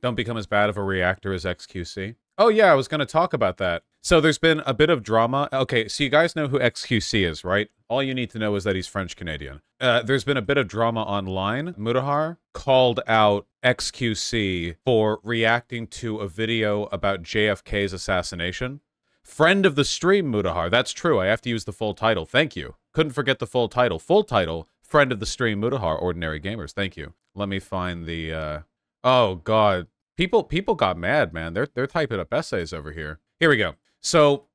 Don't become as bad of a reactor as XQC. Oh yeah, I was going to talk about that. So there's been a bit of drama. Okay, so you guys know who XQC is, right? All you need to know is that he's French-Canadian. There's been a bit of drama online. Mutahar called out XQC for reacting to a video about JFK's assassination. Friend of the stream, Mutahar. That's true. I have to use the full title. Thank you. Couldn't forget the full title. Full title, friend of the stream, Mutahar, Ordinary Gamers. Thank you. Let me find the, Oh, God. People got mad, man. They're typing up essays over here. Here we go. So,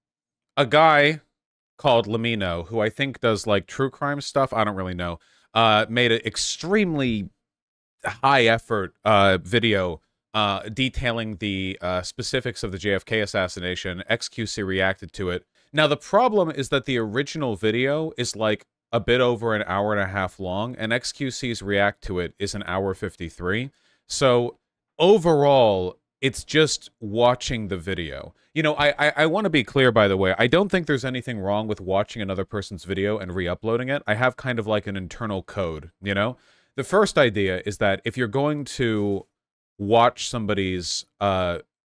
a guy called Lamino, who I think does, like, true crime stuff, I don't really know, made an extremely high-effort video detailing the specifics of the JFK assassination. XQC reacted to it. Now, the problem is that the original video is, like, a bit over an hour and a half long, and XQC's react to it is an hour 53. So, overall, it's just watching the video. You know, I want to be clear, by the way, I don't think there's anything wrong with watching another person's video and re-uploading it. I have kind of like an internal code, you know? The first idea is that if you're going to watch somebody's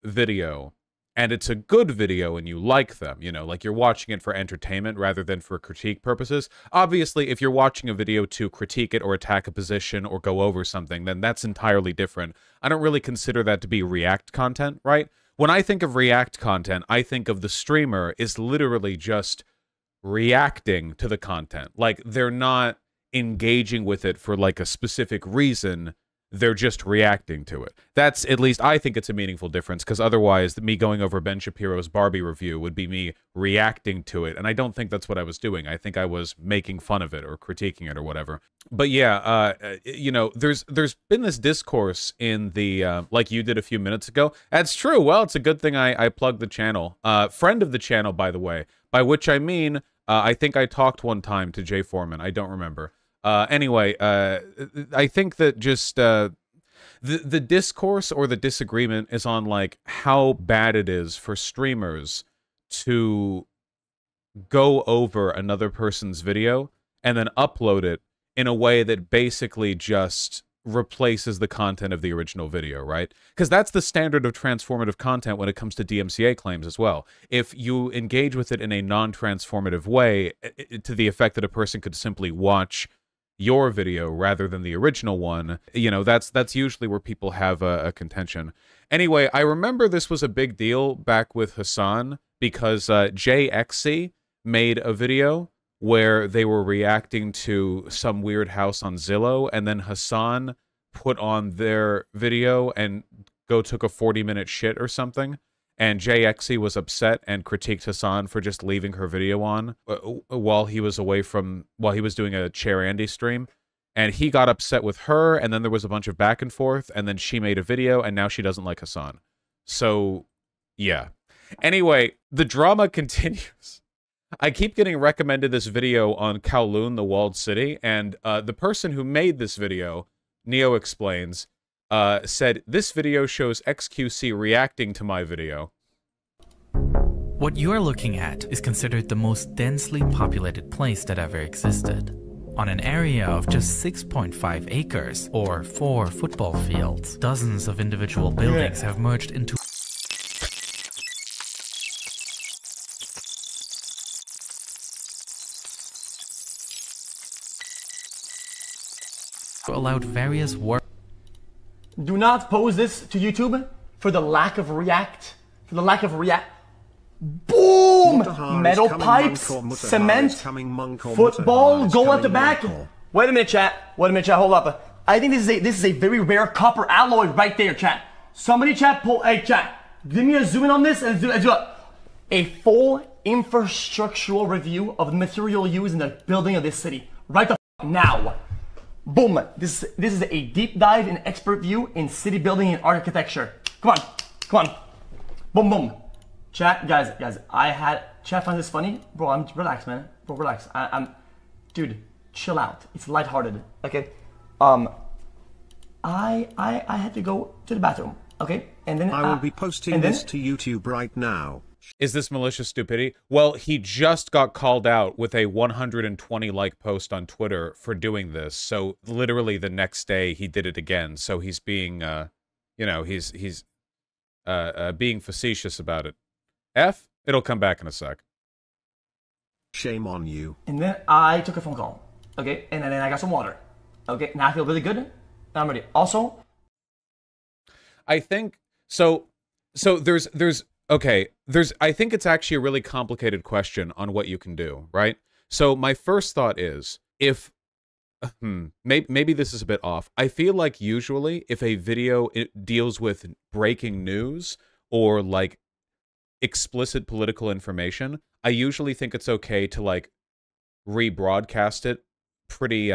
video, and it's a good video and you like them, you know, like you're watching it for entertainment rather than for critique purposes. Obviously, if you're watching a video to critique it or attack a position or go over something, then that's entirely different. I don't really consider that to be React content, right? When I think of React content, I think of the streamer is literally just reacting to the content. Like, they're not engaging with it for, like, a specific reason. They're just reacting to it. That's, at least I think it's a meaningful difference, because otherwise me going over Ben Shapiro's Barbie review would be me reacting to it, and I don't think that's what I was doing. I think I was making fun of it or critiquing it or whatever. But yeah, you know, there's been this discourse in the, like you did a few minutes ago. That's true. Well, it's a good thing I plugged the channel. Friend of the channel, by the way, by which I mean, I think I talked one time to Jay Foreman. I don't remember. Anyway, I think that just, the discourse or the disagreement is on, like, how bad it is for streamers to go over another person's video and then upload it in a way that basically just replaces the content of the original video, right? Because that's the standard of transformative content when it comes to DMCA claims as well. If you engage with it in a non-transformative way, to the effect that a person could simply watch your video rather than the original one, you know, that's usually where people have a contention. Anyway, I remember this was a big deal back with Hassan because JXC made a video where they were reacting to some weird house on Zillow, and then Hassan put on their video and took a 40-minute shit or something. And JXC was upset and critiqued Hassan for just leaving her video on while he was doing a Chair Andy stream. And he got upset with her, and then there was a bunch of back and forth, and then she made a video, and now she doesn't like Hassan. So, yeah. Anyway, the drama continues. I keep getting recommended this video on Kowloon, the Walled City, and the person who made this video, Neo Explains, said, "This video shows XQC reacting to my video." What you are looking at is considered the most densely populated place that ever existed. On an area of just 6.5 acres, or 4 football fields, dozens of individual buildings have merged into allowed various work. Do not post this to YouTube for the lack of react. Boom! Metal pipes, cement, football, goal at the back. Wait a minute, chat. Hold up. I think this is a very rare copper alloy right there, chat. Somebody, chat, hey, chat. Give me a zoom in on this and do a full infrastructural review of the material used in the building of this city. Right the f now. Boom. This is a deep dive and expert view in city building and architecture. Come on. Boom. Chat, guys, chat finds this funny. Bro, I'm relax, man. Bro, relax. Dude, chill out. It's lighthearted, okay? I had to go to the bathroom, okay? And then I will be posting this to YouTube right now. Is this malicious stupidity? Well, he just got called out with a 120 like post on Twitter for doing this. So literally the next day he did it again. So he's being you know, he's being facetious about it. F, it'll come back in a sec. Shame on you. And then I took a phone call. Okay, and then I got some water. Okay, now I feel really good. Now I'm ready. Also, I think so. So there's I think it's actually a really complicated question on what you can do, right? So my first thought is, if maybe this is a bit off. I feel like usually if a video deals with breaking news or like explicit political information, I usually think it's okay to like rebroadcast it pretty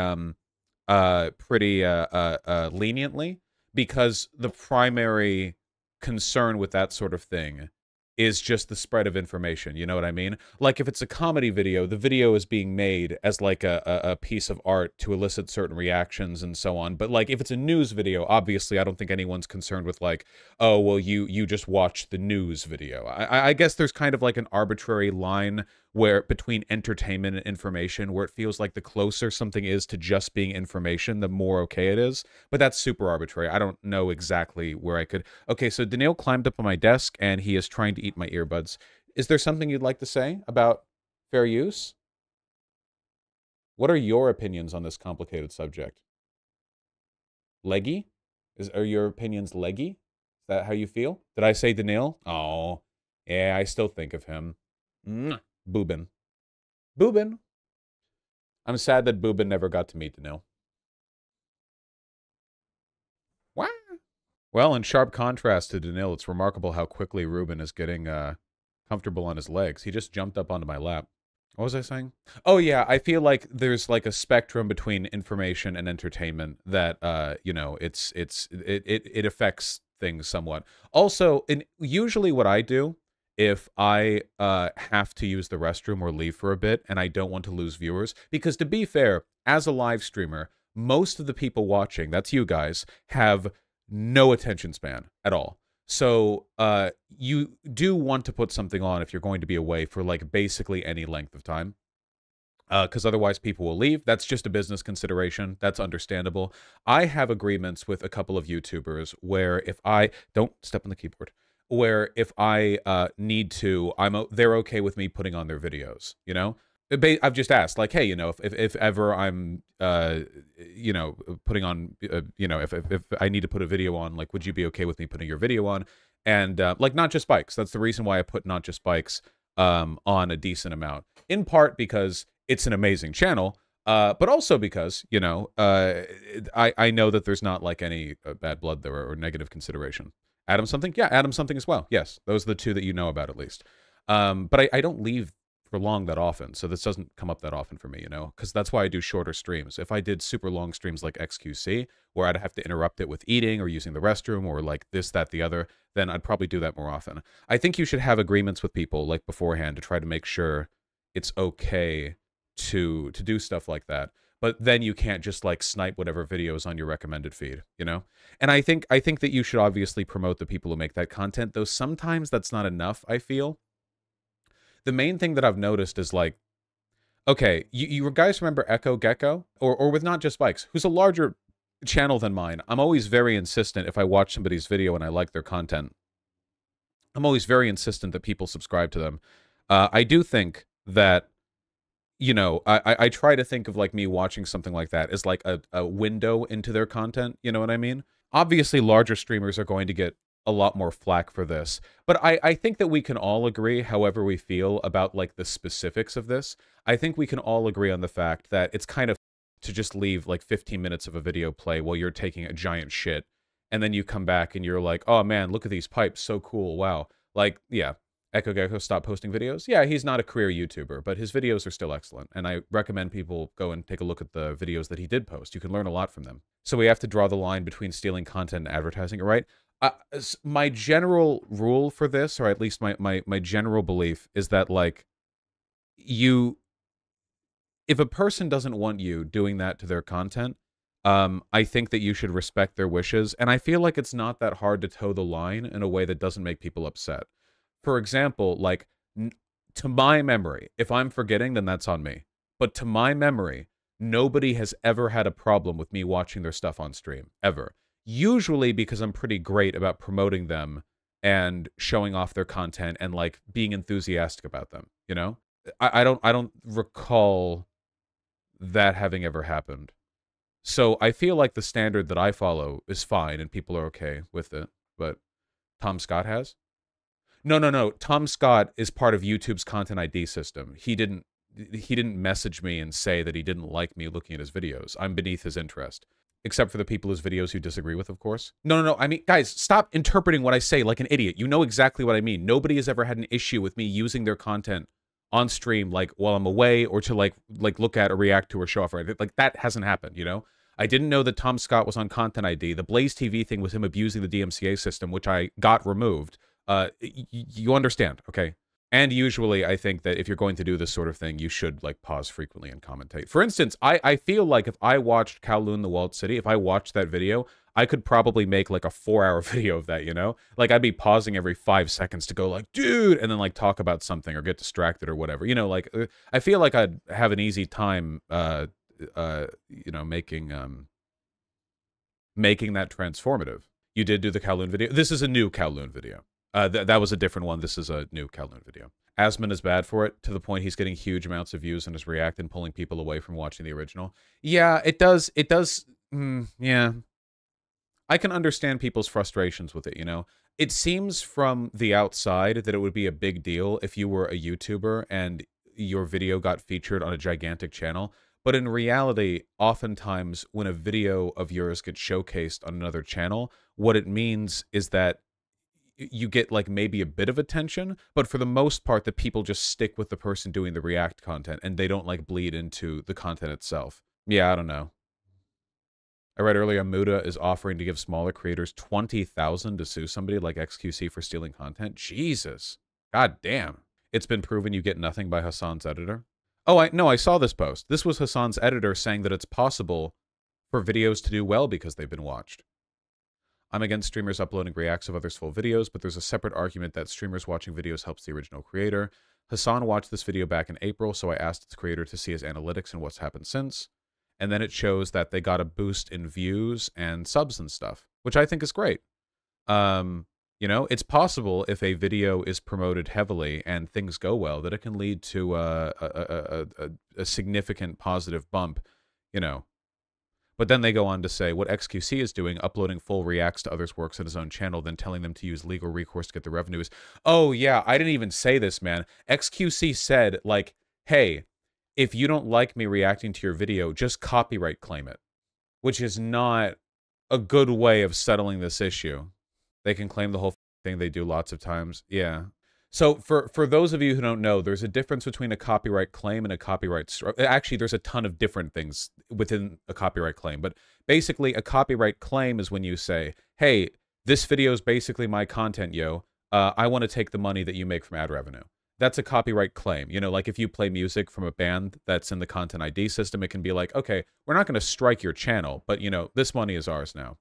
leniently, because the primary concern with that sort of thing is just the spread of information. You know what I mean? Like if it's a comedy video, the video is being made as like a piece of art to elicit certain reactions and so on. But like if it's a news video, obviously I don't think anyone's concerned with like, oh, well, you just watched the news video. I guess there's kind of like an arbitrary line where between entertainment and information, where it feels like the closer something is to just being information, the more okay it is. But that's super arbitrary. I don't know exactly where I could. Okay, so Daniil climbed up on my desk and he is trying to eat my earbuds. Is there something you'd like to say about fair use? What are your opinions on this complicated subject? Leggy? Are your opinions leggy? Is that how you feel? Did I say Daniil? Oh, yeah, I still think of him. Boobin. Boobin. I'm sad that Boobin never got to meet Daniil. What? Well, in sharp contrast to Daniil, it's remarkable how quickly Ruben is getting comfortable on his legs. He just jumped up onto my lap. What was I saying? Oh, yeah, I feel like there's like a spectrum between information and entertainment that, you know, it affects things somewhat. Also, usually what I do, if I have to use the restroom or leave for a bit and I don't want to lose viewers, because to be fair, as a live streamer, most of the people watching, that's you guys, have no attention span at all. So you do want to put something on if you're going to be away for like basically any length of time, because otherwise people will leave. That's just a business consideration. That's understandable. I have agreements with a couple of YouTubers where if I don't step on the keyboard, where if I need to, they're okay with me putting on their videos, you know? I've just asked, like, hey, you know, if ever I'm, you know, putting on, you know, if I need to put a video on, like, would you be okay with me putting your video on? And, like, Not Just Bikes. That's the reason why I put Not Just Bikes on a decent amount. In part because it's an amazing channel, but also because, you know, I know that there's not, like, any bad blood there or negative consideration. Adam Something? Yeah, Adam Something as well. Yes, those are the two that you know about at least. But I don't leave for long that often, so this doesn't come up that often for me, you know, because that's why I do shorter streams. If I did super long streams like XQC, where I'd have to interrupt it with eating or using the restroom or like this, that, the other, then I'd probably do that more often. I think you should have agreements with people like beforehand to try to make sure it's okay to do stuff like that. But then you can't just like snipe whatever videos on your recommended feed, you know? And I think that you should obviously promote the people who make that content, though sometimes that's not enough, I feel. The main thing that I've noticed is like, okay, you guys remember Echo Gecko? Or with Not Just Bikes, who's a larger channel than mine. I'm always very insistent if I watch somebody's video and I like their content. I'm always very insistent that people subscribe to them. I do think that, you know, I try to think of like me watching something like that as like a window into their content. You know what I mean? Obviously, larger streamers are going to get a lot more flack for this, but I think that we can all agree, however we feel about like the specifics of this, I think we can all agree on the fact that it's kind of to just leave like 15 minutes of a video play while you're taking a giant shit, and then you come back and you're like, oh man, look at these pipes, so cool, wow. Like, yeah, Echo Gecko stopped posting videos. Yeah, he's not a career YouTuber, but his videos are still excellent, and I recommend people go and take a look at the videos that he did post. You can learn a lot from them. So we have to draw the line between stealing content and advertising it, right? My general rule for this, or at least my general belief, is that like if a person doesn't want you doing that to their content, I think that you should respect their wishes, and I feel like it's not that hard to toe the line in a way that doesn't make people upset. For example, like, to my memory, if I'm forgetting, then that's on me. But to my memory, nobody has ever had a problem with me watching their stuff on stream, ever. usually because I'm pretty great about promoting them and showing off their content and like being enthusiastic about them, you know? I don't recall that having ever happened. So I feel like the standard that I follow is fine and people are okay with it, but Tom Scott has? No. Tom Scott is part of YouTube's Content ID system. He didn't message me and say that he didn't like me looking at his videos. I'm beneath his interest. Except for the people whose videos you disagree with, of course. No. I mean, guys, stop interpreting what I say like an idiot. You know exactly what I mean. Nobody has ever had an issue with me using their content on stream, like, while I'm away, or to, like look at or react to or show off. Like, that hasn't happened, you know? I didn't know that Tom Scott was on Content ID. The Blaze TV thing was him abusing the DMCA system, which I got removed. You understand, okay? And usually, I think that if you're going to do this sort of thing, you should, like, pause frequently and commentate. For instance, I feel like if I watched Kowloon the Walled City, if I watched that video, I could probably make, like, a 4-hour video of that, you know? Like, I'd be pausing every 5 seconds to go, like, dude, and then, like, talk about something or get distracted or whatever. You know, like, I feel like I'd have an easy time, you know, making that transformative. You did do the Kowloon video. This is a new Kowloon video. That was a different one. This is a new Kowloon video. Asmon is bad for it, to the point he's getting huge amounts of views on his React and pulling people away from watching the original. Yeah, it does. Yeah. I can understand people's frustrations with it, you know? It seems from the outside that it would be a big deal if you were a YouTuber and your video got featured on a gigantic channel. But in reality, oftentimes when a video of yours gets showcased on another channel, what it means is that you get like maybe a bit of attention, but for the most part, the people just stick with the person doing the React content and they don't like bleed into the content itself. Yeah, I don't know. I read earlier Muda is offering to give smaller creators $20,000 to sue somebody like XQC for stealing content. Jesus. God damn. It's been proven you get nothing by Hassan's editor. Oh, I saw this post. This was Hassan's editor saying that it's possible for videos to do well because they've been watched. I'm against streamers uploading reacts of others' full videos, but there's a separate argument that streamers watching videos helps the original creator. Hassan watched this video back in April, so I asked its creator to see his analytics and what's happened since. And then it shows that they got a boost in views and subs and stuff, which I think is great. You know, it's possible if a video is promoted heavily and things go well that it can lead to a significant positive bump, you know. But then they go on to say what XQC is doing, uploading full reacts to others' works on his own channel, then telling them to use legal recourse to get the revenues. Oh, yeah, I didn't even say this, man. XQC said, like, hey, if you don't like me reacting to your video, just copyright claim it, which is not a good way of settling this issue. They can claim the whole thing. They do lots of times. Yeah. So for those of you who don't know, there's a difference between a copyright claim and a copyright strike. Actually, there's a ton of different things within a copyright claim. But basically, a copyright claim is when you say, hey, this video is basically my content, yo. I want to take the money that you make from ad revenue. That's a copyright claim. You know, like if you play music from a band that's in the Content ID system, it can be like, okay, we're not going to strike your channel, but, you know, this money is ours now.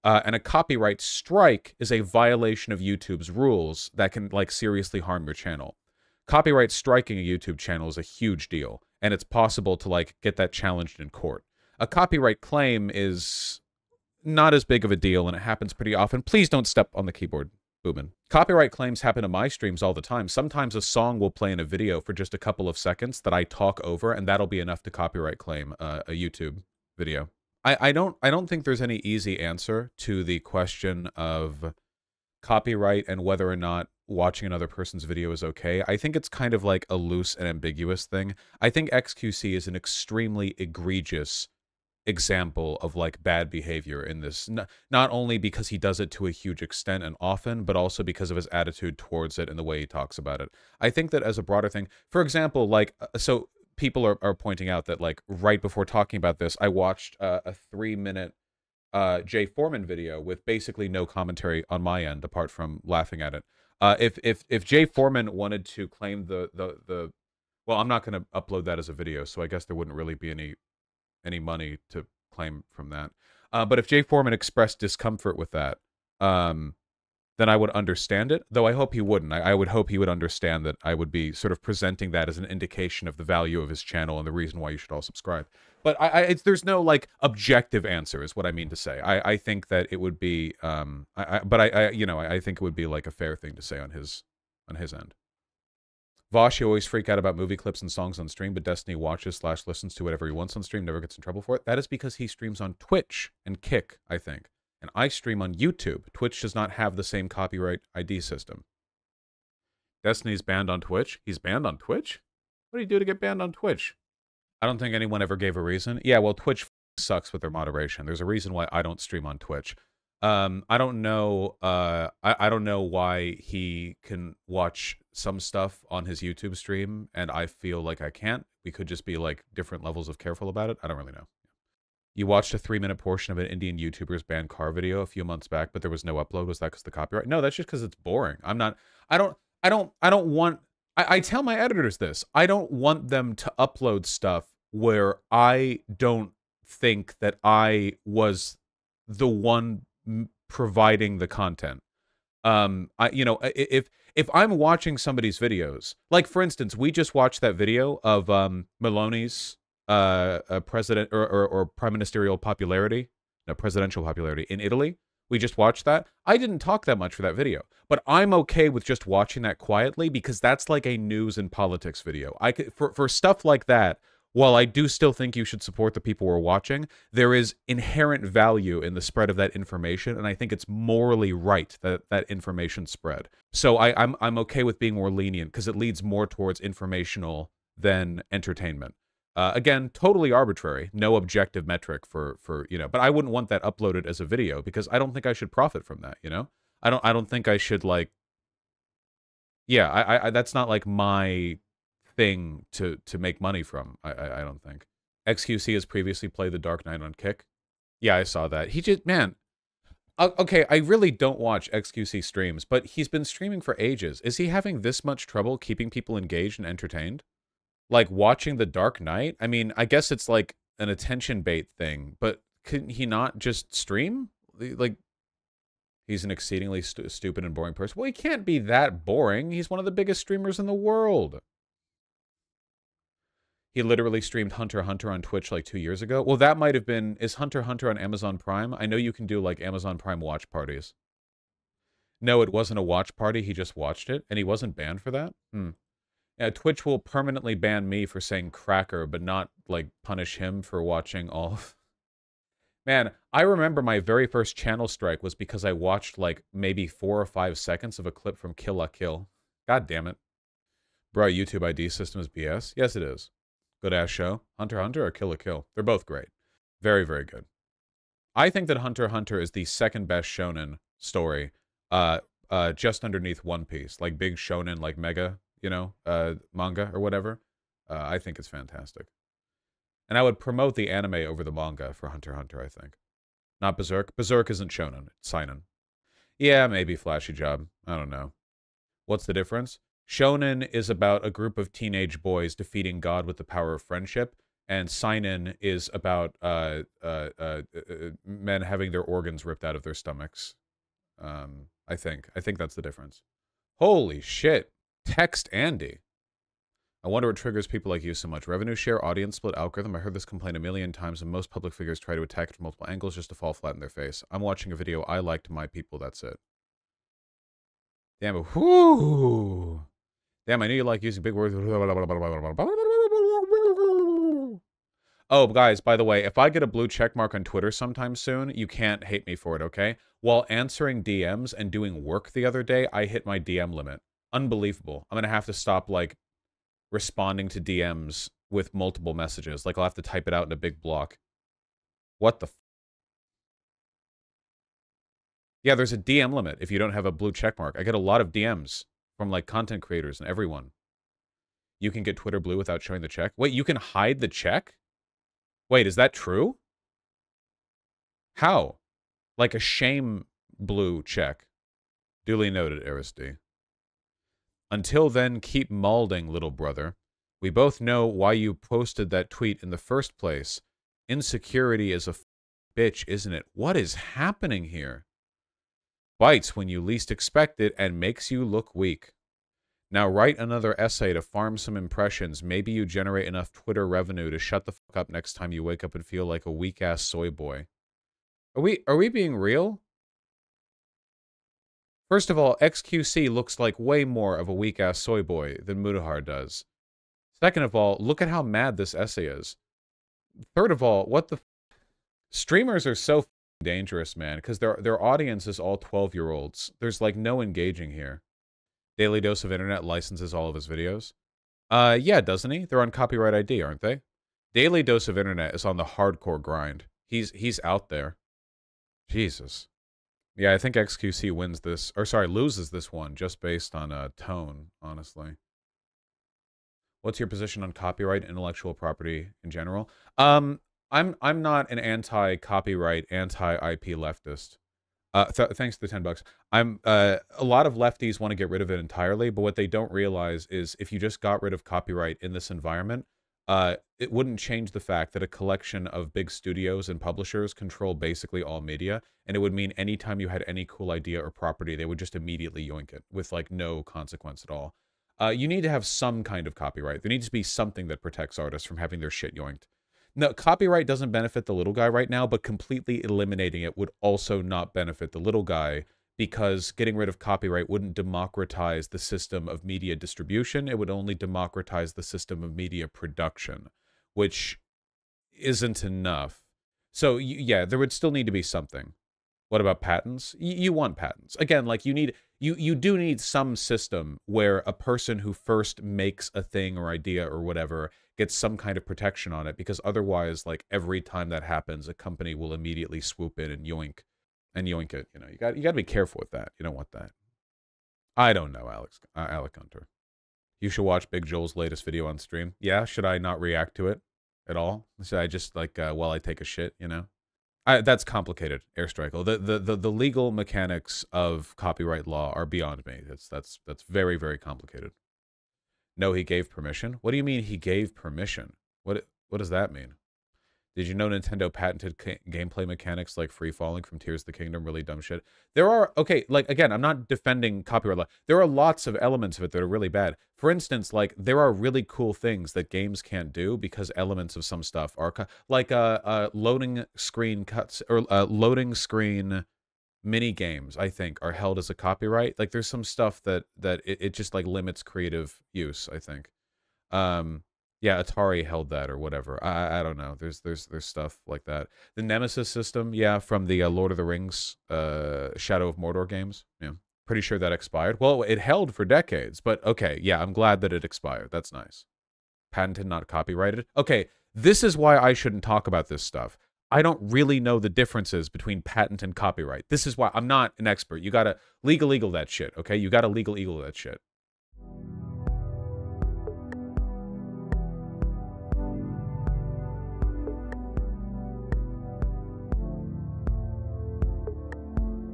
And a copyright strike is a violation of YouTube's rules that can, like, seriously harm your channel. Copyright striking a YouTube channel is a huge deal, and it's possible to, like, get that challenged in court. A copyright claim is not as big of a deal, and it happens pretty often. Please don't step on the keyboard, Boobin. Copyright claims happen to my streams all the time. Sometimes a song will play in a video for just a couple of seconds that I talk over, and that'll be enough to copyright claim a YouTube video. I don't think there's any easy answer to the question of copyright and whether or not watching another person's video is okay. I think it's kind of like a loose and ambiguous thing. I think XQC is an extremely egregious example of like bad behavior in this, not only because he does it to a huge extent and often, but also because of his attitude towards it and the way he talks about it. I think that as a broader thing, for example, like, so people are pointing out that, like, right before talking about this, I watched a 3-minute Jay Foreman video with basically no commentary on my end, apart from laughing at it. If Jay Foreman wanted to claim the well, I'm not going to upload that as a video, so I guess there wouldn't really be any money to claim from that. But if Jay Foreman expressed discomfort with that, then I would understand it, though I hope he wouldn't. I would hope he would understand that I would be sort of presenting that as an indication of the value of his channel and the reason why you should all subscribe. But there's no, like, objective answer is what I mean to say. I think that it would be, I think it would be, like, a fair thing to say on his end. Vosh, you always freak out about movie clips and songs on stream, but Destiny watches / listens to whatever he wants on stream, never gets in trouble for it. That is because he streams on Twitch and Kick, I think. And I stream on YouTube. Twitch does not have the same copyright ID system. Destiny's banned on Twitch? He's banned on Twitch? What do you do to get banned on Twitch? I don't think anyone ever gave a reason. Yeah, well, Twitch sucks with their moderation. There's a reason why I don't stream on Twitch. I don't know. I don't know why he can watch some stuff on his YouTube stream, and I feel like I can't. We could just be like different levels of careful about it. I don't really know. You watched a 3-minute portion of an Indian YouTuber's banned car video a few months back, but there was no upload. Was that because of the copyright? No, that's just because it's boring. I tell my editors this. I don't want them to upload stuff where I don't think that I was the one providing the content. If I'm watching somebody's videos, like for instance, we just watched that video of Meloni's president or presidential popularity in Italy. We just watched that. I didn't talk that much for that video, but I'm okay with just watching that quietly because that's like a news and politics video. I could, for stuff like that, while I do still think you should support the people we're watching, there is inherent value in the spread of that information, and I think it's morally right that that information spread. So I'm okay with being more lenient because it leads more towards informational than entertainment. Again, totally arbitrary, no objective metric for but I wouldn't want that uploaded as a video because I don't think I should profit from that, I don't think I should, like, yeah, I that's not like my thing to make money from. I don't think. XQC has previously played The Dark Knight on Kick. Yeah, I saw that. He just, man, okay, I really don't watch XQC streams, but he's been streaming for ages. Is he having this much trouble keeping people engaged and entertained? Like, watching The Dark Knight? I mean, I guess it's like an attention bait thing, but couldn't he not just stream? Like, he's an exceedingly stupid and boring person. Well, he can't be that boring. He's one of the biggest streamers in the world. He literally streamed Hunter x Hunter on Twitch like 2 years ago. Well, that might have been... Is Hunter x Hunter on Amazon Prime? I know you can do, like, Amazon Prime watch parties. No, it wasn't a watch party. He just watched it, and he wasn't banned for that? Yeah, Twitch will permanently ban me for saying cracker, but not, like, punish him for watching all... Man, I remember my very first channel strike was because I watched, like, maybe 4 or 5 seconds of a clip from Kill la Kill. God damn it. Bro, YouTube ID system is BS? Yes, it is. Good-ass show. Hunter x Hunter or Kill la Kill? They're both great. Very, very good. I think that Hunter x Hunter is the second best shonen story, just underneath One Piece. Like, big shonen, like mega, manga or whatever. I think it's fantastic. And I would promote the anime over the manga for Hunter x Hunter, I think. Not Berserk. Berserk isn't shonen. It's seinen. Yeah, maybe Flashy Job. I don't know. What's the difference? Shonen is about a group of teenage boys defeating God with the power of friendship, and seinen is about men having their organs ripped out of their stomachs. I think that's the difference. Holy shit. Text Andy. I wonder what triggers people like you so much. Revenue share, audience split, algorithm. I heard this complaint a million times, and most public figures try to attack it from multiple angles just to fall flat in their face. I'm watching a video I liked, my people, that's it. Damn it. Whoo! Damn, I knew you like using big words. Oh, guys, by the way, if I get a blue check mark on Twitter sometime soon, you can't hate me for it, okay? While answering DMs and doing work the other day, I hit my DM limit. Unbelievable. I'm going to have to stop, like, responding to DMs with multiple messages. Like, I'll have to type it out in a big block. What the f... Yeah, there's a DM limit if you don't have a blue check mark. I get a lot of DMs from, like, content creators and everyone. You can get Twitter blue without showing the check? Wait, you can hide the check? Wait, is that true? How? Like a shame blue check. Duly noted, Arisd. Until then, keep maulding, little brother. We both know why you posted that tweet in the first place. Insecurity is a bitch, isn't it? What is happening here? bites when you least expect it and makes you look weak. Now write another essay to farm some impressions. Maybe you generate enough Twitter revenue to shut the fuck up next time you wake up and feel like a weak-ass soy boy. Are we being real? First of all, XQC looks like way more of a weak-ass soy boy than Mutahar does. Second of all, look at how mad this essay is. Third of all, what the... Streamers are so dangerous, man, because their audience is all 12-year-olds. There's, like, no engaging here. Daily Dose of Internet licenses all of his videos. Yeah, doesn't he? They're on copyright ID, aren't they? Daily Dose of Internet is on the hardcore grind. He's out there. Jesus. Yeah, I think XQC wins this, or sorry, loses this one just based on tone, honestly. What's your position on copyright and intellectual property in general? I'm not an anti-copyright, anti-IP leftist. Thanks to the $10. A lot of lefties want to get rid of it entirely, but what they don't realize is if you just got rid of copyright in this environment, it wouldn't change the fact that a collection of big studios and publishers control basically all media, and it would mean anytime you had any cool idea or property, they would just immediately yoink it with like no consequence at all. You need to have some kind of copyright. There needs to be something that protects artists from having their shit yoinked. No, copyright doesn't benefit the little guy right now, but completely eliminating it would also not benefit the little guy because getting rid of copyright wouldn't democratize the system of media distribution. It would only democratize the system of media production, which isn't enough. So, yeah, there would still need to be something. What about patents? You want patents. Again, like you do need some system where a person who first makes a thing or idea or whatever gets some kind of protection on it, because otherwise, like, every time that happens, a company will immediately swoop in and yoink it. You know, you got to be careful with that. You don't want that. I don't know, Alec Hunter. You should watch Big Joel's latest video on stream. Yeah, should I not react to it at all? Should I just, like, while I take a shit, you know? That's complicated, Airstrike. The legal mechanics of copyright law are beyond me. That's very, very complicated. No, he gave permission? What do you mean he gave permission? What does that mean? Did you know Nintendo patented gameplay mechanics like free falling from Tears of the Kingdom? Really dumb shit. There are, okay, like, again, I'm not defending copyright law. There are lots of elements of it that are really bad. For instance, like, there are really cool things that games can't do because elements of some stuff are, like, loading screen cuts, or loading screen mini games, I think, are held as a copyright. Like, there's some stuff that it just, like, limits creative use, I think. Yeah, Atari held that or whatever. I don't know. There's stuff like that. The Nemesis system, yeah, from the Lord of the Rings, Shadow of Mordor games. Yeah, pretty sure that expired. Well, it held for decades, but okay, yeah, I'm glad that it expired. That's nice. Patented, not copyrighted. Okay, this is why I shouldn't talk about this stuff. I don't really know the differences between patent and copyright. This is why I'm not an expert. You gotta legal that shit, okay? You gotta legal that shit.